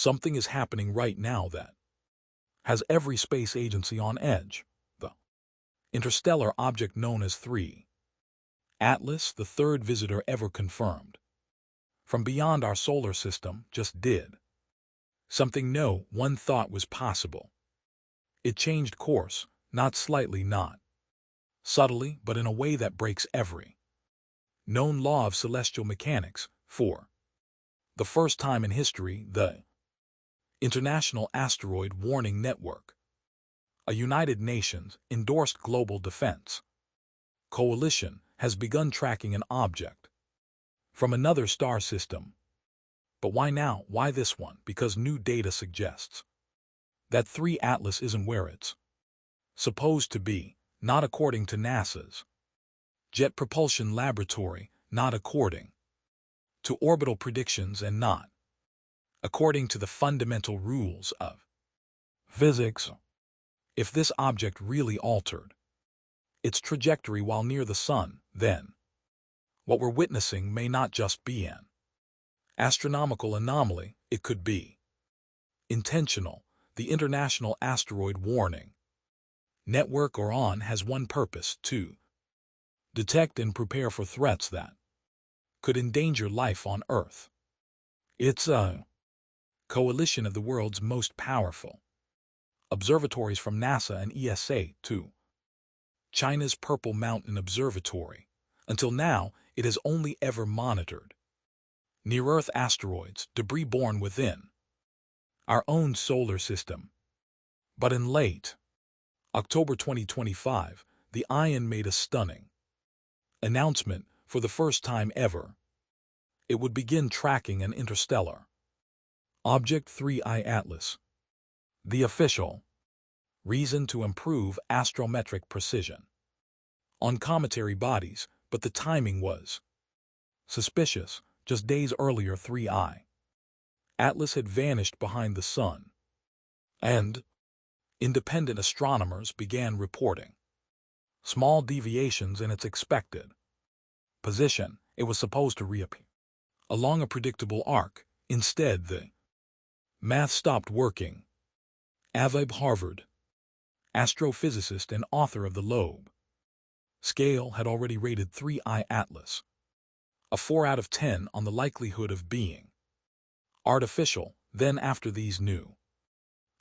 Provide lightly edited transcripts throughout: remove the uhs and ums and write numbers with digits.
Something is happening right now that has every space agency on edge. The interstellar object known as 3 Atlas, the third visitor ever confirmed from beyond our solar system, just did something no one thought was possible. It changed course, not slightly, not subtly, but in a way that breaks every known law of celestial mechanics. For the first time in history, the International Asteroid Warning Network, a United Nations-endorsed global defense coalition, has begun tracking an object from another star system. But why now? Why this one? Because new data suggests that 3 Atlas isn't where it's supposed to be, not according to NASA's Jet Propulsion Laboratory, not according to orbital predictions, and not according to the fundamental rules of physics. If this object really altered its trajectory while near the Sun, then what we're witnessing may not just be an astronomical anomaly, it could be intentional. The International Asteroid Warning Network, or ON, has one purpose: to detect and prepare for threats that could endanger life on Earth. It's a coalition of the world's most powerful observatories, from NASA and ESA to China's Purple Mountain Observatory. Until now, it has only ever monitored near-Earth asteroids, debris born within our own solar system. But in late October 2025, the ION made a stunning announcement. For the first time ever, it would begin tracking an interstellar object, 3I Atlas. The official reason: to improve astrometric precision on cometary bodies. But the timing was suspicious. Just days earlier, 3I Atlas had vanished behind the Sun, and independent astronomers began reporting small deviations in its expected position. It was supposed to reappear along a predictable arc. Instead, the math stopped working. Webb, Harvard astrophysicist and author of the Loeb scale, had already rated 3I Atlas a 4 out of 10 on the likelihood of being artificial. Then, after these new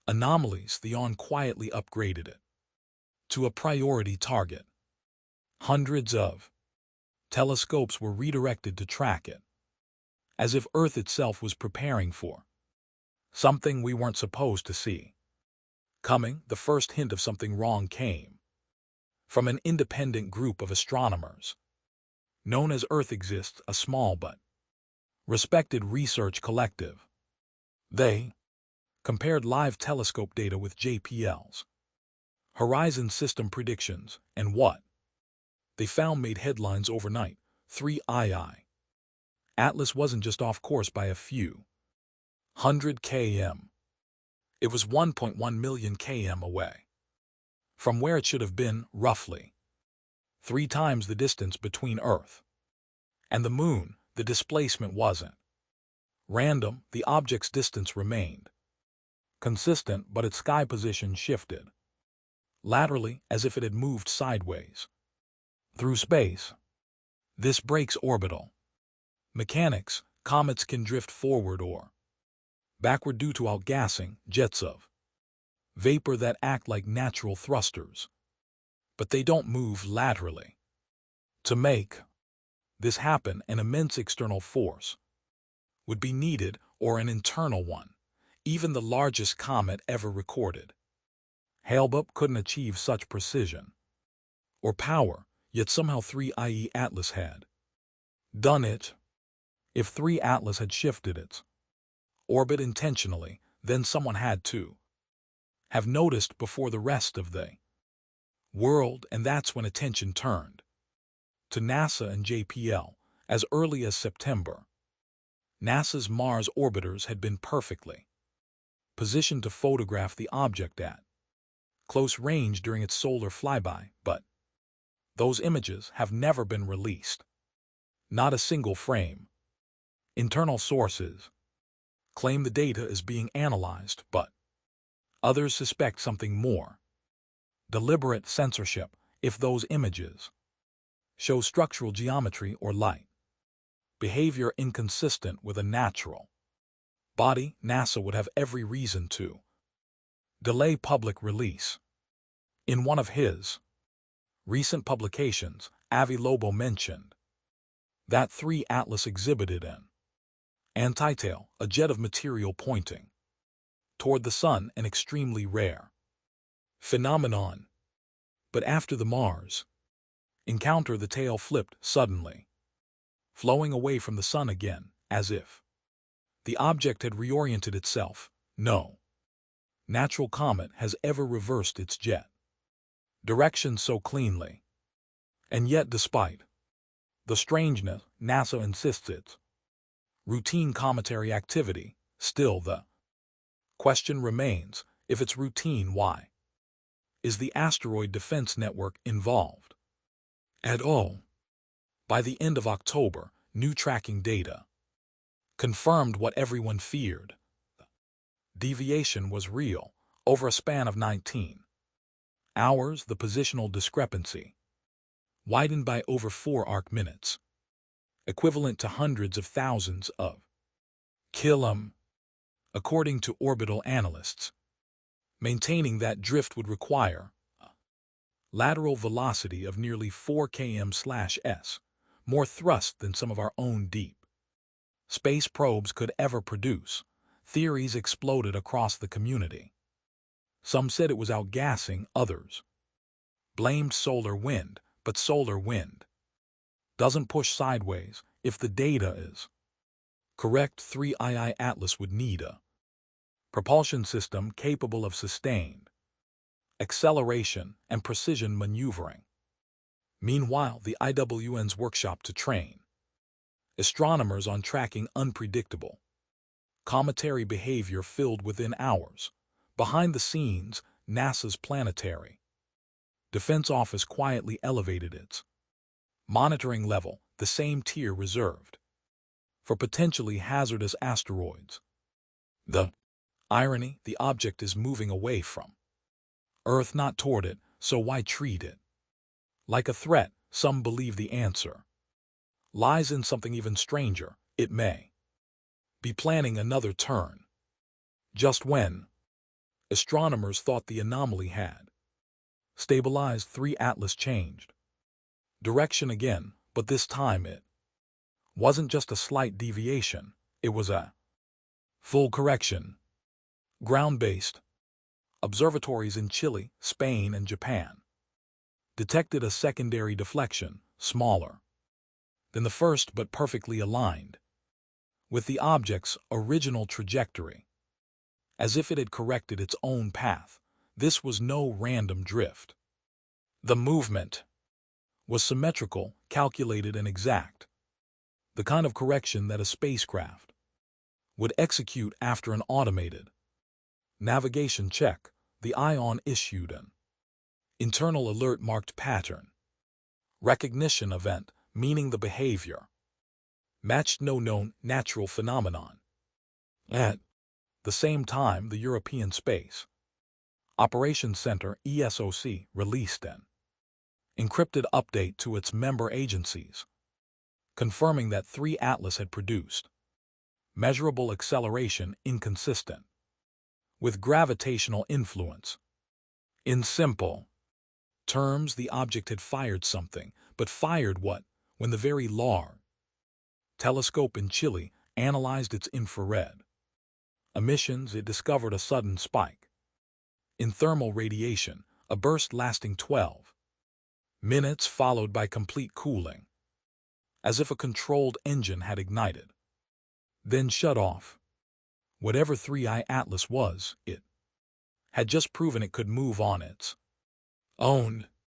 anomalies, the ON quietly upgraded it to a priority target. Hundreds of telescopes were redirected to track it, as if Earth itself was preparing for something we weren't supposed to see coming. The first hint of something wrong came from an independent group of astronomers known as Earth Exists, a small but respected research collective. They compared live telescope data with JPL's Horizon System predictions, and what they found made headlines overnight. 3I Atlas wasn't just off course by a few hundred km. It was 1.1 million km away from where it should have been, roughly 3 times the distance between Earth and the Moon. The displacement wasn't random. The object's distance remained consistent, but its sky position shifted laterally, as if it had moved sideways through space. This breaks orbital mechanics. Comets can drift forward or backward due to outgassing, jets of vapor that act like natural thrusters, but they don't move laterally. To make this happen, an immense external force would be needed, or an internal one. Even the largest comet ever recorded, Hale-Bopp, couldn't achieve such precision or power, yet somehow 3I Atlas had done it. If 3 Atlas had shifted its orbit intentionally, then someone had to have noticed before the rest of the world, and that's when attention turned to NASA and JPL. As early as September, NASA's Mars orbiters had been perfectly positioned to photograph the object at close range during its solar flyby, but those images have never been released. Not a single frame. Internal sources claim the data is being analyzed, but others suspect something more. Deliberate censorship if those images show structural geometry or light behavior inconsistent with a natural body. NASA would have every reason to delay public release. In one of his recent publications, Avi Lobo mentioned that 3 Atlas exhibited an antitail, a jet of material pointing toward the sun, an extremely rare phenomenon. But after the Mars encounter, the tail flipped suddenly, flowing away from the sun again, as if the object had reoriented itself. No natural comet has ever reversed its jet direction so cleanly. And yet, despite the strangeness, NASA insists it's routine cometary activity. Still, the question remains, if it's routine, why is the Asteroid Defense Network involved at all? By the end of October, new tracking data confirmed what everyone feared. The deviation was real. Over a span of 19 hours, the positional discrepancy widened by over 4 arc minutes, equivalent to hundreds of thousands of km, according to orbital analysts. Maintaining that drift would require a lateral velocity of nearly 4 km/s, more thrust than some of our own deep space probes could ever produce. Theories exploded across the community. Some said it was outgassing, others blamed solar wind, but solar wind doesn't push sideways. If the data is correct, 3II Atlas would need a propulsion system capable of sustained acceleration and precision maneuvering. Meanwhile, the IWN's workshop to train astronomers on tracking unpredictable cometary behavior filled within hours. Behind the scenes, NASA's Planetary Defense Office quietly elevated its monitoring level, the same tier reserved for potentially hazardous asteroids. The irony, the object is moving away from Earth, not toward it, so why treat it like a threat? Some believe the answer lies in something even stranger. It may be planning another turn. Just when astronomers thought the anomaly had stabilized, 3 Atlas changed direction again, but this time it wasn't just a slight deviation, it was a full correction. Ground-based observatories in Chile, Spain, and Japan detected a secondary deflection, smaller than the first but perfectly aligned with the object's original trajectory, as if it had corrected its own path. This was no random drift. The movement was symmetrical, calculated, and exact, the kind of correction that a spacecraft would execute after an automated navigation check. The ION issued an internal alert marked pattern recognition event, meaning the behavior matched no known natural phenomenon. At the same time, the European Space Operations Center, ESOC, released an encrypted update to its member agencies, confirming that 3 Atlas had produced measurable acceleration inconsistent with gravitational influence. In simple terms, the object had fired something, but fired what? When the Very Large Telescope in Chile analyzed its infrared emissions, it discovered a sudden spike in thermal radiation, a burst lasting 12 minutes followed by complete cooling, as if a controlled engine had ignited, then shut off. Whatever 3I Atlas was, it had just proven it could move on its own.